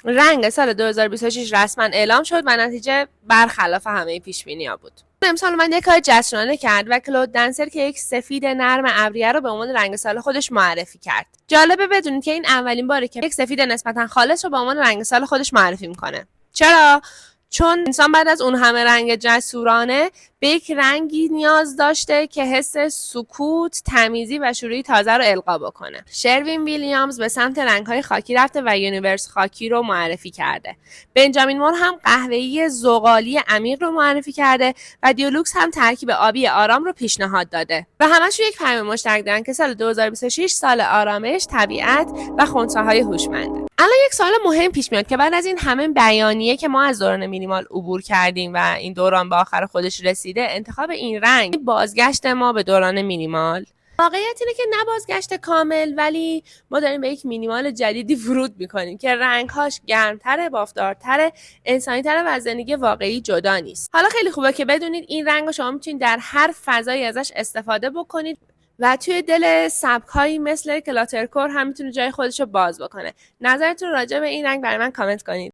رنگ سال 2026 رسما اعلام شد و نتیجه برخلاف همه پیش‌بینی‌ها بود. امسال من یک کار جسورانه کرد و کلود دنسر که یک سفید نرم ابریه رو به عنوان رنگ سال خودش معرفی کرد. جالبه بدونید که این اولین باره که یک سفید نسبتا خالص رو به عنوان رنگ سال خودش معرفی میکنه. چرا؟ چون انسان بعد از اون همه رنگ جسورانه به یک رنگی نیاز داشته که حس سکوت، تمیزی و شروعی تازه رو القا بکنه. شروین ویلیامز به سمت رنگ‌های خاکی رفته و یونیورس خاکی رو معرفی کرده. بنجامین مور هم قهوه‌ای زغالی عمیق رو معرفی کرده و دیولوکس هم ترکیب آبی آرام رو پیشنهاد داده. و همشون یک پیام مشترک دارن که سال 2026 سال آرامش، طبیعت و خنثی‌های هوشمنده. الان یک سوال مهم پیش میاد که بعد از این همه بیانیه که ما از دوران مینیمال عبور کردیم و این دوران به آخر خودش رسیده، انتخاب این رنگ بازگشت ما به دوران مینیمال. واقعیت اینه که نه بازگشت کامل، ولی ما داریم به یک مینیمال جدیدی ورود میکنیم که رنگهاش گرمتره، بافتارتره، انسانی‌تره و از زندگی واقعی جدا نیست. حالا خیلی خوبه که بدونید این رنگ رو شما میتونید در هر فضایی ازش استفاده بکنید و توی دل سبک‌هایی مثل کلاترکور هم میتونه جای خودش رو باز بکنه. نظرتون راجع به این رنگ برای من کامنت کنید.